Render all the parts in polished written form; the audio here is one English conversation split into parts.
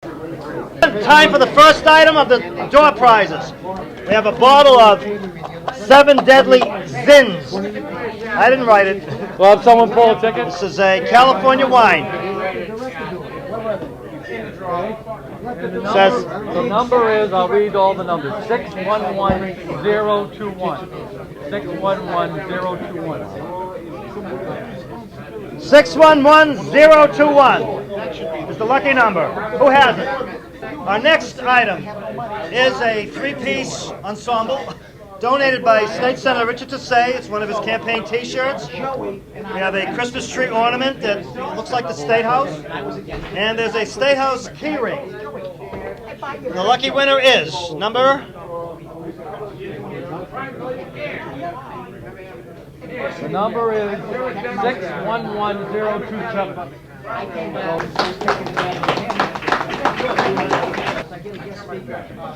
Time for the first item of the door prizes. We have a bottle of 7 Deadly Zins. I didn't write it. Well, have someone pull a ticket? This is a California wine. Says the number is, I'll read all the numbers, 611021. 611021. 611021 is the lucky number. Who has it? Our next item is a 3-piece ensemble donated by State Senator Richard Tassay. It's one of his campaign T-shirts. We have a Christmas tree ornament that looks like the State House. And there's a State House key ring. The lucky winner is number... The number is 611027.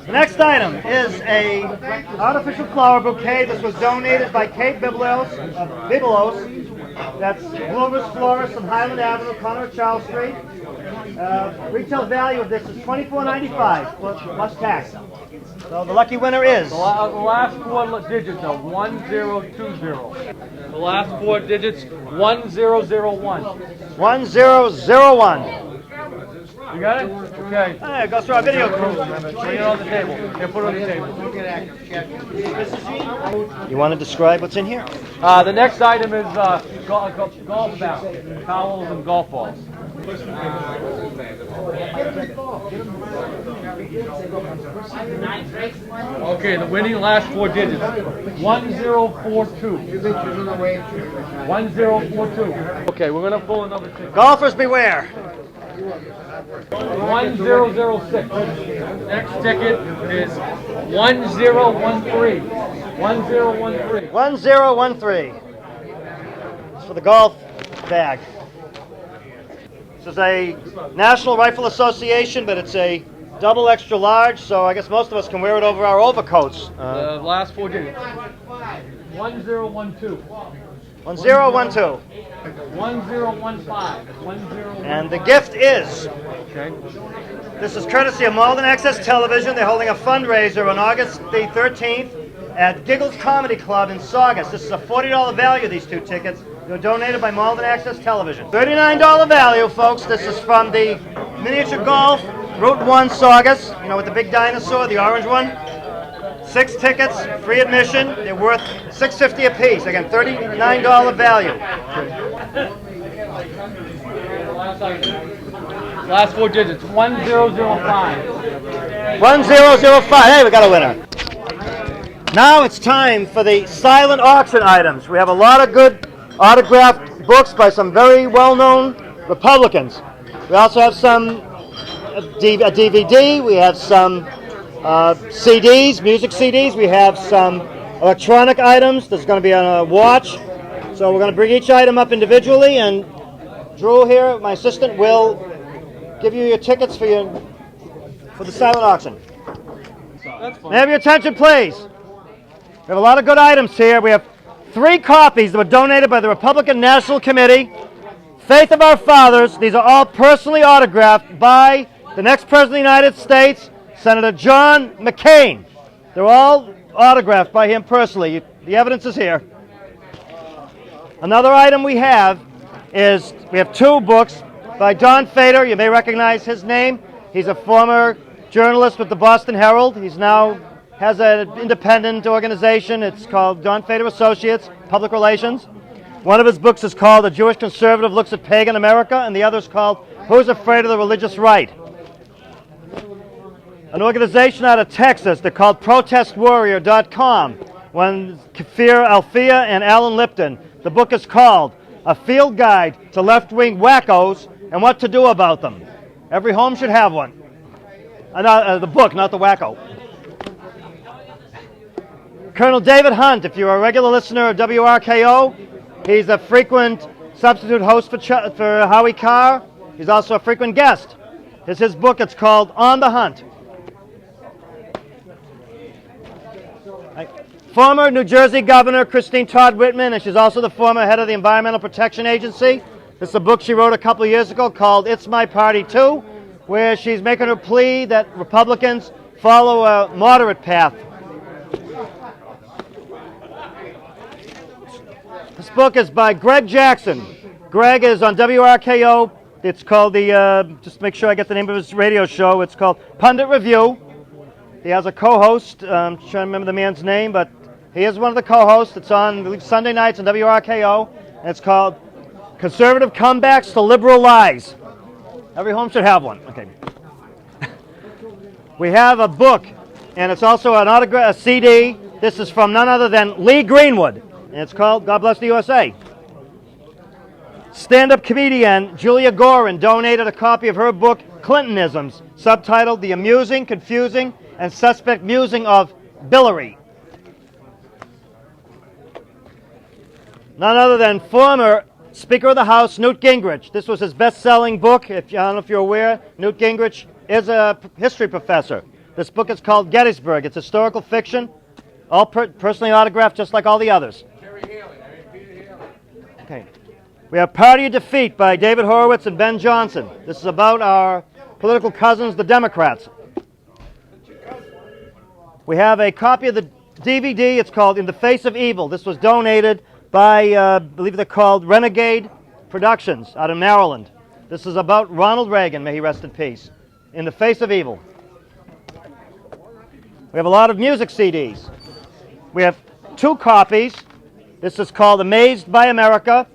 The next item is a artificial flower bouquet. This was donated by Kate Bibelos. That's Glover's Florist on Highland Avenue, corner of Charles Street. Retail value of this is $24.95 plus tax. So the lucky winner is... The last 4 digits are 1020. The last 4 digits, 1001. 1001. You got it? Okay. Hey, go through our video crew. Bring it on the table. Here, put it on the table. You want to describe what's in here? The next item is golf bag, towels and golf balls. Okay, the winning last 4 digits. 1042. 1042. Okay, we're going to pull another ticket. Golfers beware. 1006. Next ticket is 1013. 1013. 1013. It's for the golf bag. This is a National Rifle Association, but it's a double extra large, so I guess most of us can wear it over our overcoats. The last 4 digits. 1012. 1012. 1015. And the gift is... Okay. This is courtesy of Malden Access Television. They're holding a fundraiser on August the 13th at Giggles Comedy Club in Saugus. This is a $40 value, these 2 tickets. They were donated by Malden Access Television. $39 value, folks. This is from the Miniature Golf Route 1 Saugus, you know, with the big dinosaur, the orange one. 6 tickets, free admission. They're worth $6.50 a piece. Again, $39 value. Last 4 digits, 1005. 1005. Hey, we got a winner. Now it's time for the silent auction items. We have a lot of good autographed books by some very well-known Republicans. We also have some a DVD. We have some CDs, music CDs. We have some electronic items. There's going to be a watch. So we're going to bring each item up individually, and Drew here, my assistant, will give you your tickets for the silent auction. May I have your attention, please? We have a lot of good items here. We have 3 copies that were donated by the Republican National Committee. Faith of Our Fathers. These are all personally autographed by the next President of the United States, Senator John McCain. They're all autographed by him personally. The evidence is here. Another item we have is, we have 2 books by Don Fader. You may recognize his name. He's a former journalist with the Boston Herald. He's now has an independent organization. It's called Don Fader Associates, Public Relations. One of his books is called A Jewish Conservative Looks at Pagan America, and the other is called Who's Afraid of the Religious Right? An organization out of Texas, they're called ProtestWarrior.com. One, Kafir Alfia and Alan Lipton. The book is called A Field Guide to Left-Wing Wackos and What to Do About Them. Every home should have one. The book, not the wacko. Colonel David Hunt, if you're a regular listener of WRKO, he's a frequent substitute host for Howie Carr. He's also a frequent guest. It's his book. It's called On the Hunt. Former New Jersey Governor Christine Todd Whitman, and she's also the former head of the Environmental Protection Agency. This is a book she wrote a couple of years ago called It's My Party Too, where she's making her plea that Republicans follow a moderate path. This book is by Greg Jackson. Greg is on WRKO. It's called just make sure I get the name of his radio show. It's called Pundit Review. He has a co-host. I'm trying to remember the man's name, but he is one of the co-hosts. It's on, I believe, Sunday nights on WRKO. And it's called Conservative Comebacks to Liberal Lies. Every home should have one. Okay. We have a book, and it's also an autograph, a CD. This is from none other than Lee Greenwood, and it's called God Bless the USA. Stand-up comedian Julia Gorin donated a copy of her book, Clintonisms, subtitled The Amusing, Confusing, and Suspect Musing of Billary. None other than former Speaker of the House, Newt Gingrich. This was his best-selling book. I don't know if you're aware, Newt Gingrich is a history professor. This book is called Gettysburg. It's historical fiction, all personally autographed, just like all the others. Okay. We have Party of Defeat by David Horowitz and Ben Johnson. This is about our political cousins, the Democrats. We have a copy of the DVD. It's called In the Face of Evil. This was donated by, I believe they're called Renegade Productions out of Maryland. This is about Ronald Reagan, may he rest in peace. In the Face of Evil. We have a lot of music CDs. We have 2 copies. This is called Amazed by America,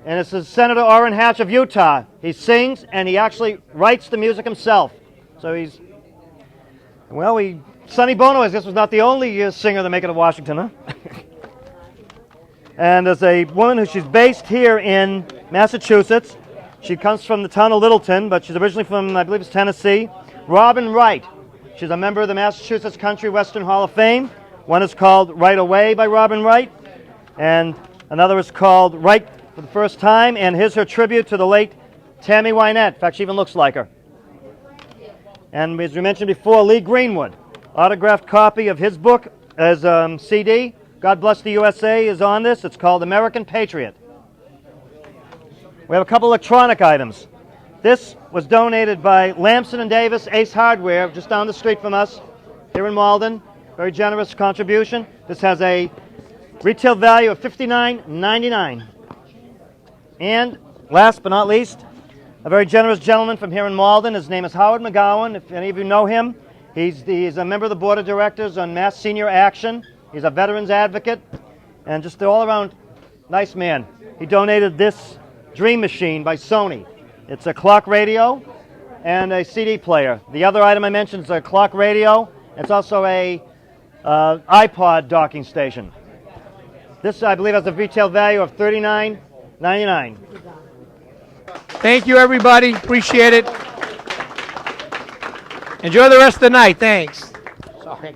and this is Senator Orrin Hatch of Utah. He sings, and he actually writes the music himself. So he's, well, Sonny Bono, I guess, was not the only singer to make it to Washington, huh? And there's a woman who, she's based here in Massachusetts. She comes from the town of Littleton, but she's originally from, I believe it's Tennessee. Robin Wright. She's a member of the Massachusetts Country Western Hall of Fame. One is called Right Away by Robin Wright, and another is called Right for the First Time, and here's her tribute to the late Tammy Wynette. In fact, she even looks like her. And as we mentioned before, Lee Greenwood, autographed copy of his book as CD. God Bless the USA is on this. It's called American Patriot. We have a couple electronic items. This was donated by Lamson and Davis Ace Hardware, just down the street from us, here in Malden. Very generous contribution. This has a retail value of $59.99. And last but not least, a very generous gentleman from here in Malden. His name is Howard McGowan. If any of you know him, he's a member of the board of directors on Mass Senior Action. He's a veterans advocate and just an all-around nice man. He donated this Dream Machine by Sony. It's a clock radio and a CD player. The other item I mentioned is a clock radio. It's also a iPod docking station. This, I believe, has a retail value of $39.99. Thank you, everybody. Appreciate it. Enjoy the rest of the night. Thanks. Sorry.